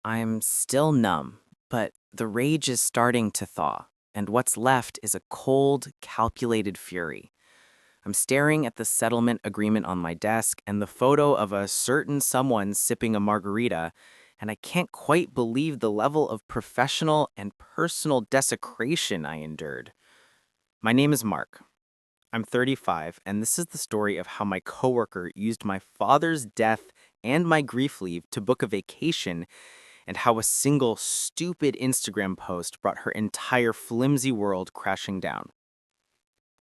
I'm still numb, but the rage is starting to thaw, and what's left is a cold, calculated fury. I'm staring at the settlement agreement on my desk and the photo of a certain someone sipping a margarita, and I can't quite believe the level of professional and personal desecration I endured. My name is Mark. I'm 35, and this is the story of how my coworker used my father's death and my grief leave to book a vacation, and how a single stupid Instagram post brought her entire flimsy world crashing down.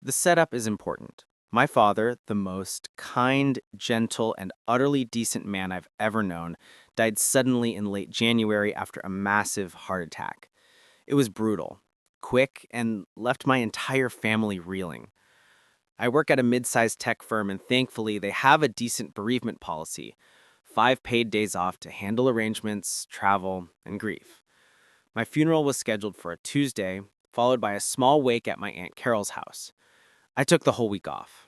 The setup is important. My father, the most kind, gentle, and utterly decent man I've ever known, died suddenly in late January after a massive heart attack. It was brutal, quick, and left my entire family reeling. I work at a mid-sized tech firm, and thankfully they have a decent bereavement policy: 5 paid days off to handle arrangements, travel, and grief. My funeral was scheduled for a Tuesday, followed by a small wake at my Aunt Carol's house. I took the whole week off.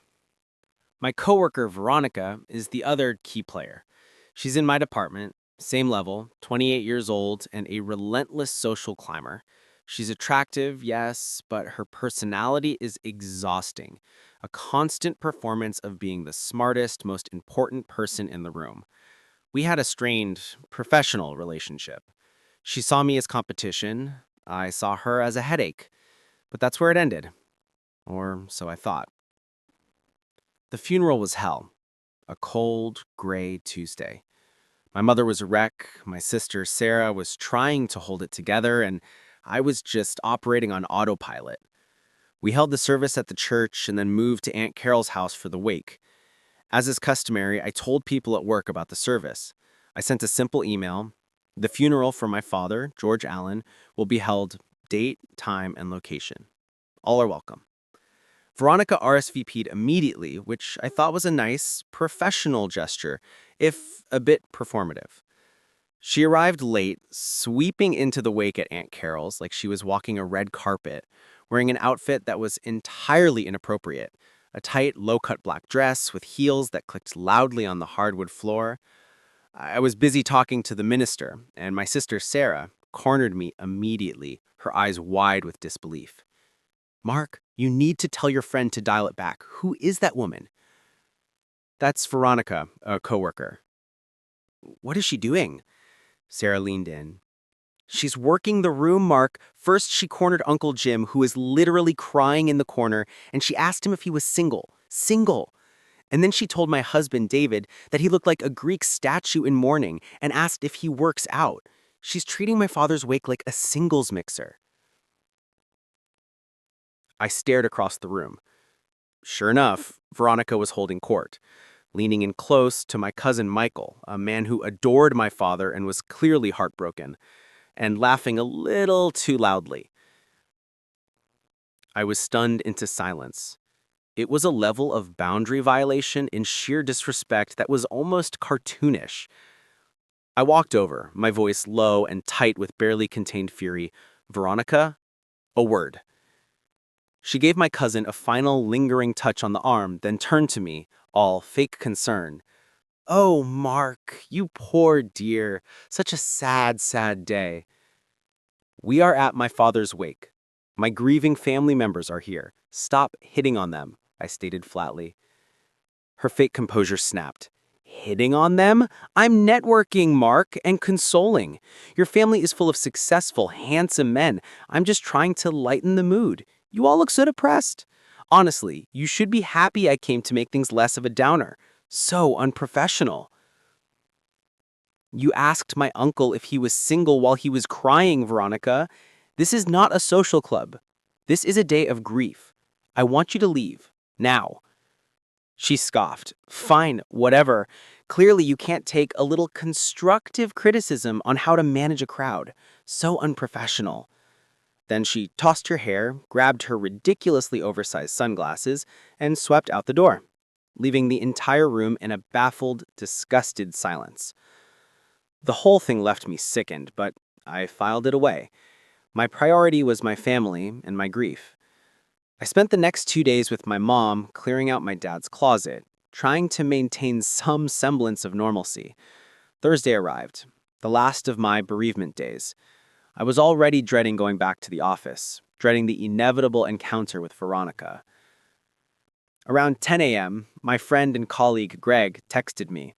My coworker, Veronica, is the other key player. She's in my department, same level, 28 years old, and a relentless social climber. She's attractive, yes, but her personality is exhausting. A constant performance of being the smartest, most important person in the room. We had a strained, professional relationship. She saw me as competition. I saw her as a headache. But that's where it ended. Or so I thought. The funeral was hell. A cold, gray Tuesday. My mother was a wreck. My sister, Sarah, was trying to hold it together, and I was just operating on autopilot. We held the service at the church and then moved to Aunt Carol's house for the wake. As is customary, I told people at work about the service. I sent a simple email. The funeral for my father, George Allen, will be held date, time, and location. All are welcome. Veronica RSVP'd immediately, which I thought was a nice, professional gesture, if a bit performative. She arrived late, sweeping into the wake at Aunt Carol's like she was walking a red carpet, wearing an outfit that was entirely inappropriate: a tight, low-cut black dress with heels that clicked loudly on the hardwood floor. I was busy talking to the minister, and my sister Sarah cornered me immediately, her eyes wide with disbelief. "Mark, you need to tell your friend to dial it back. Who is that woman?" "That's Veronica, a coworker." "What is she doing?" Sarah leaned in. "She's working the room, Mark. First, she cornered Uncle Jim, who is literally crying in the corner, and she asked him if he was single. Single. And then she told my husband, David, that he looked like a Greek statue in mourning and asked if he works out. She's treating my father's wake like a singles mixer." I stared across the room. Sure enough, Veronica was holding court, leaning in close to my cousin Michael, a man who adored my father and was clearly heartbroken, and laughing a little too loudly. I was stunned into silence. It was a level of boundary violation and sheer disrespect that was almost cartoonish. I walked over, my voice low and tight with barely contained fury. "Veronica, a word." She gave my cousin a final lingering touch on the arm, then turned to me, all fake concern. "Oh, Mark, you poor dear. Such a sad, sad day." "We are at my father's wake. My grieving family members are here. Stop hitting on them," I stated flatly. Her fake composure snapped. "Hitting on them? I'm networking, Mark, and consoling. Your family is full of successful, handsome men. I'm just trying to lighten the mood. You all look so depressed. Honestly, you should be happy I came to make things less of a downer. So unprofessional." "You asked my uncle if he was single while he was crying, Veronica. This is not a social club. This is a day of grief. I want you to leave. Now." She scoffed. "Fine, whatever. Clearly you can't take a little constructive criticism on how to manage a crowd. So unprofessional." Then she tossed her hair, grabbed her ridiculously oversized sunglasses, and swept out the door, leaving the entire room in a baffled, disgusted silence. The whole thing left me sickened, but I filed it away. My priority was my family and my grief. I spent the next 2 days with my mom clearing out my dad's closet, trying to maintain some semblance of normalcy. Thursday arrived. the last of my bereavement days. I was already dreading going back to the office, dreading the inevitable encounter with Veronica. Around 10 a.m., my friend and colleague Greg texted me.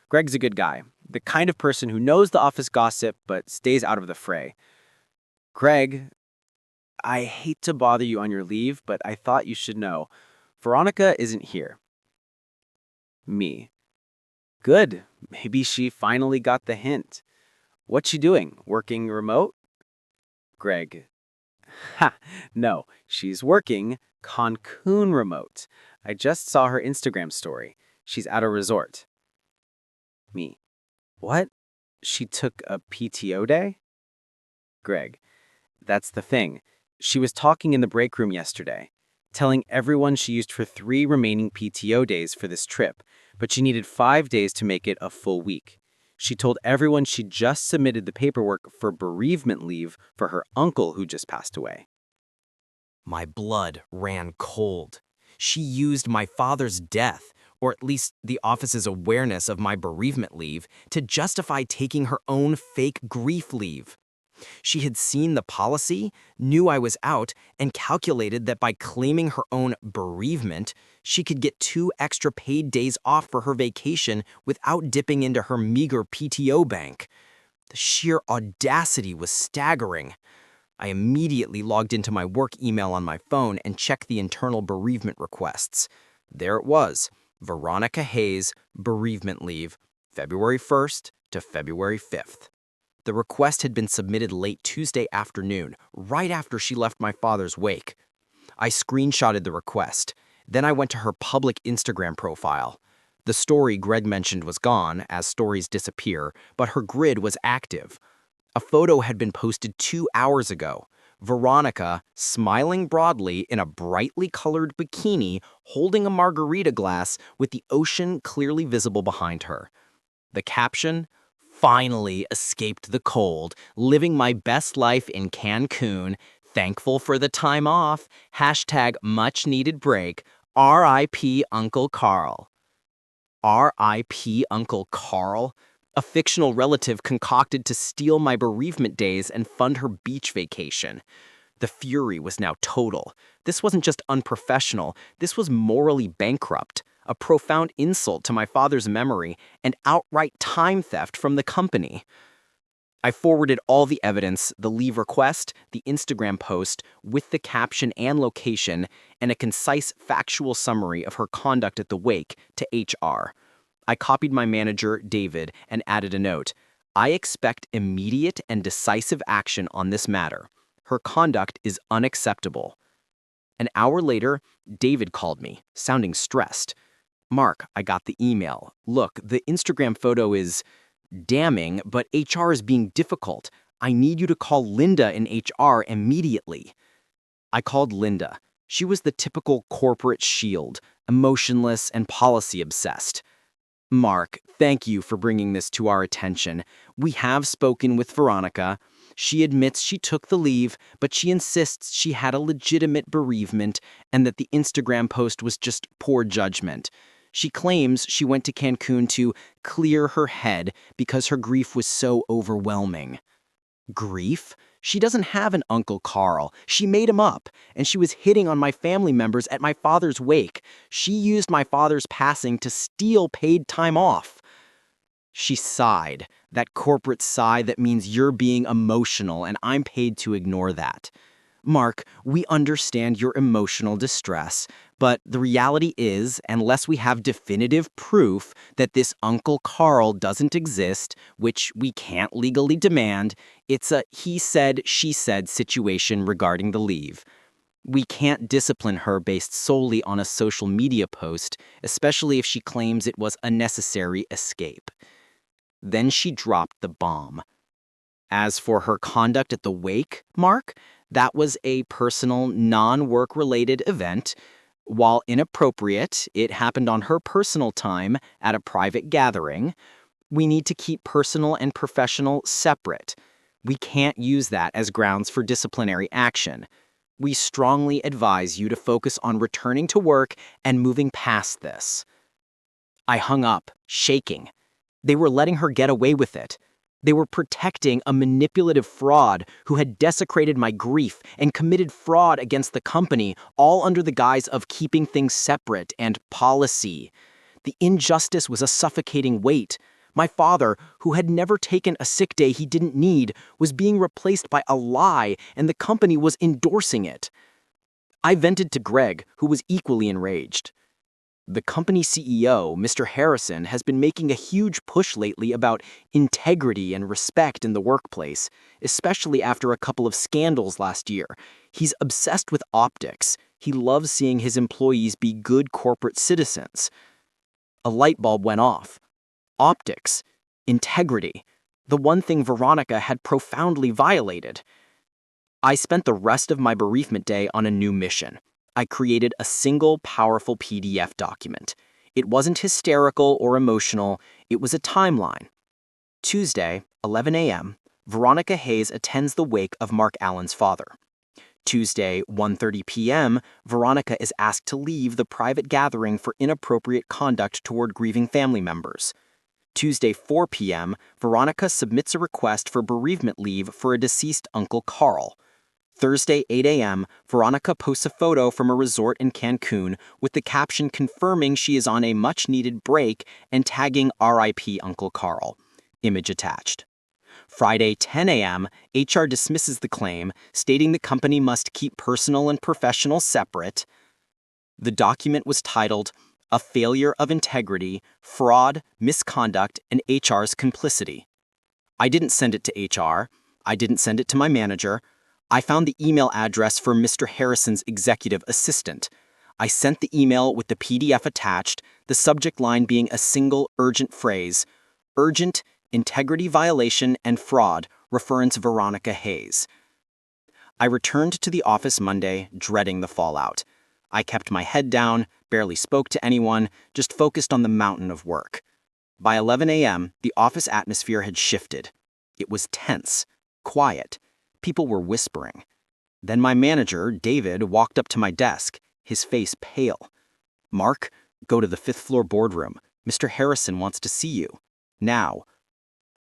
Greg's a good guy, the kind of person who knows the office gossip but stays out of the fray. Greg, I hate to bother you on your leave, but I thought you should know. Veronica isn't here. Me. Good. Maybe she finally got the hint. What's she doing? Working remote? Greg. Ha! No, she's working Cancun remote. I just saw her Instagram story. She's at a resort. Me. What? She took a PTO day? Greg. That's the thing. She was talking in the break room yesterday, telling everyone she used her 3 remaining PTO days for this trip, but she needed 5 days to make it a full week. She told everyone she just submitted the paperwork for bereavement leave for her uncle who just passed away. My blood ran cold. She used my father's death, or at least the office's awareness of my bereavement leave, to justify taking her own fake grief leave. She had seen the policy, knew I was out, and calculated that by claiming her own bereavement, she could get 2 extra paid days off for her vacation without dipping into her meager PTO bank. The sheer audacity was staggering. I immediately logged into my work email on my phone and checked the internal bereavement requests. There it was, Veronica Hayes, bereavement leave, February 1st to February 5th. The request had been submitted late Tuesday afternoon, right after she left my father's wake. I screenshotted the request. Then I went to her public Instagram profile. The story Greg mentioned was gone, as stories disappear, but her grid was active. A photo had been posted 2 hours ago. Veronica, smiling broadly in a brightly colored bikini, holding a margarita glass with the ocean clearly visible behind her. The caption, "Finally escaped the cold, living my best life in Cancun, thankful for the time off, hashtag much needed break, RIP Uncle Carl." RIP Uncle Carl? A fictional relative concocted to steal my bereavement days and fund her beach vacation. The fury was now total. This wasn't just unprofessional, this was morally bankrupt, a profound insult to my father's memory, and outright time theft from the company. I forwarded all the evidence, the leave request, the Instagram post, with the caption and location, and a concise factual summary of her conduct at the wake to HR. I copied my manager, David, and added a note. I expect immediate and decisive action on this matter. Her conduct is unacceptable. An hour later, David called me, sounding stressed. Mark, I got the email. Look, the Instagram photo is damning, but HR is being difficult. I need you to call Linda in HR immediately. I called Linda. She was the typical corporate shield, emotionless and policy-obsessed. Mark, thank you for bringing this to our attention. We have spoken with Veronica. She admits she took the leave, but she insists she had a legitimate bereavement and that the Instagram post was just poor judgment. She claims she went to Cancun to clear her head because her grief was so overwhelming. Grief? She doesn't have an Uncle Carl. She made him up, and she was hitting on my family members at my father's wake. She used my father's passing to steal paid time off. She sighed, that corporate sigh that means you're being emotional and I'm paid to ignore that. Mark, we understand your emotional distress, but the reality is, unless we have definitive proof that this Uncle Carl doesn't exist, which we can't legally demand, it's a he said, she said situation regarding the leave. We can't discipline her based solely on a social media post, especially if she claims it was a necessary escape. Then she dropped the bomb. As for her conduct at the wake, Mark, that was a personal, non-work-related event. While inappropriate, it happened on her personal time at a private gathering. We need to keep personal and professional separate. We can't use that as grounds for disciplinary action. We strongly advise you to focus on returning to work and moving past this. I hung up, shaking. They were letting her get away with it. They were protecting a manipulative fraud who had desecrated my grief and committed fraud against the company, all under the guise of keeping things separate and policy. The injustice was a suffocating weight. My father, who had never taken a sick day he didn't need, was being replaced by a lie, and the company was endorsing it. I vented to Greg, who was equally enraged. The company CEO, Mr. Harrison, has been making a huge push lately about integrity and respect in the workplace, especially after a couple of scandals last year. He's obsessed with optics. He loves seeing his employees be good corporate citizens. A light bulb went off. Optics, integrity, the one thing Veronica had profoundly violated. I spent the rest of my bereavement day on a new mission. I created a single, powerful PDF document. It wasn't hysterical or emotional, it was a timeline. Tuesday, 11 a.m., Veronica Hayes attends the wake of Mark Allen's father. Tuesday, 1:30 p.m., Veronica is asked to leave the private gathering for inappropriate conduct toward grieving family members. Tuesday, 4 p.m., Veronica submits a request for bereavement leave for a deceased Uncle Carl. Thursday, 8 a.m., Veronica posts a photo from a resort in Cancun with the caption confirming she is on a much-needed break and tagging RIP Uncle Carl. Image attached. Friday, 10 a.m., HR dismisses the claim, stating the company must keep personal and professional separate. The document was titled, "A Failure of Integrity, Fraud, Misconduct, and HR's Complicity." I didn't send it to HR. I didn't send it to my manager. I found the email address for Mr. Harrison's executive assistant. I sent the email with the PDF attached, the subject line being a single urgent phrase, "Urgent, integrity violation and fraud, reference Veronica Hayes." I returned to the office Monday, dreading the fallout. I kept my head down, barely spoke to anyone, just focused on the mountain of work. By 11 a.m., the office atmosphere had shifted. It was tense, quiet. People were whispering. Then my manager, David, walked up to my desk, his face pale. "Mark, go to the 5th floor boardroom. Mr. Harrison wants to see you. Now."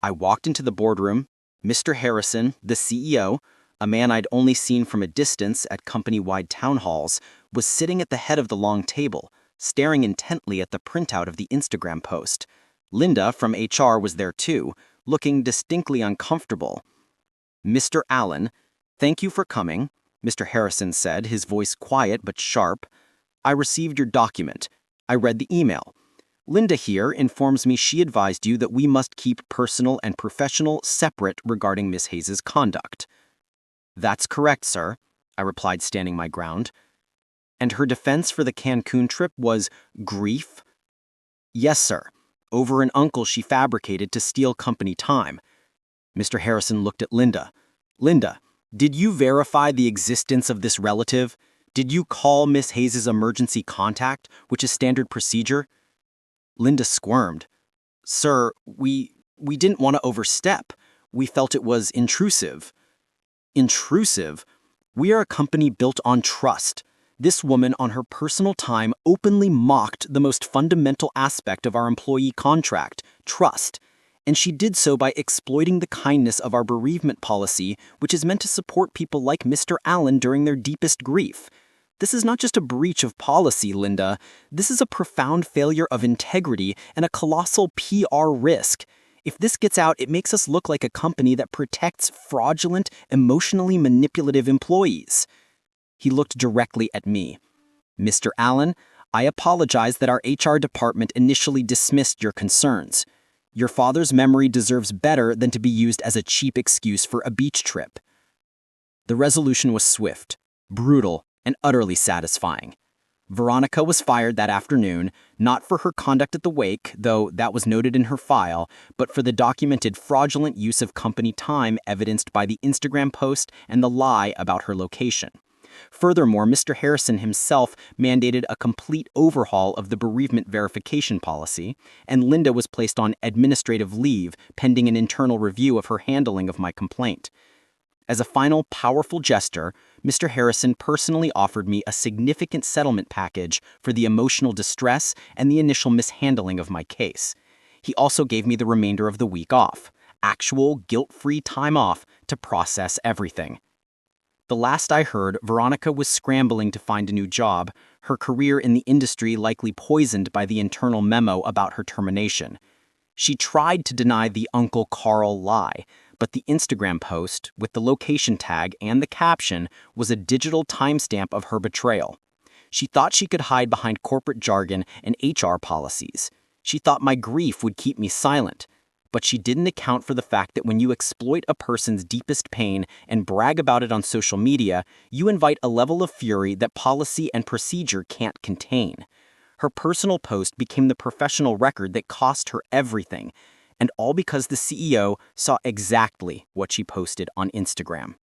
I walked into the boardroom. Mr. Harrison, the CEO, a man I'd only seen from a distance at company-wide town halls, was sitting at the head of the long table, staring intently at the printout of the Instagram post. Linda from HR was there too, looking distinctly uncomfortable. "Mr. Allen, thank you for coming," Mr. Harrison said, his voice quiet but sharp. "I received your document. I read the email. Linda here informs me she advised you that we must keep personal and professional separate regarding Miss Hayes' conduct." "That's correct, sir," I replied, standing my ground. "And her defense for the Cancun trip was grief?" "Yes, sir. Over an uncle she fabricated to steal company time." Mr. Harrison looked at Linda. "Linda, did you verify the existence of this relative? Did you call Miss Hayes' emergency contact, which is standard procedure?" Linda squirmed. "Sir, we didn't want to overstep. We felt it was intrusive." "Intrusive? We are a company built on trust. This woman, on her personal time, openly mocked the most fundamental aspect of our employee contract, trust. And she did so by exploiting the kindness of our bereavement policy, which is meant to support people like Mr. Allen during their deepest grief. This is not just a breach of policy, Linda. This is a profound failure of integrity and a colossal PR risk. If this gets out, it makes us look like a company that protects fraudulent, emotionally manipulative employees." He looked directly at me. "Mr. Allen, I apologize that our HR department initially dismissed your concerns. Your father's memory deserves better than to be used as a cheap excuse for a beach trip." The resolution was swift, brutal, and utterly satisfying. Veronica was fired that afternoon, not for her conduct at the wake, though that was noted in her file, but for the documented fraudulent use of company time evidenced by the Instagram post and the lie about her location. Furthermore, Mr. Harrison himself mandated a complete overhaul of the bereavement verification policy, and Linda was placed on administrative leave pending an internal review of her handling of my complaint. As a final powerful gesture, Mr. Harrison personally offered me a significant settlement package for the emotional distress and the initial mishandling of my case. He also gave me the remainder of the week off. actual guilt-free time off to process everything. The last I heard, Veronica was scrambling to find a new job, her career in the industry likely poisoned by the internal memo about her termination. She tried to deny the Uncle Carl lie, but the Instagram post, with the location tag and the caption, was a digital timestamp of her betrayal. She thought she could hide behind corporate jargon and HR policies. She thought my grief would keep me silent. But she didn't account for the fact that when you exploit a person's deepest pain and brag about it on social media, you invite a level of fury that policy and procedure can't contain. Her personal post became the professional record that cost her everything, and all because the CEO saw exactly what she posted on Instagram.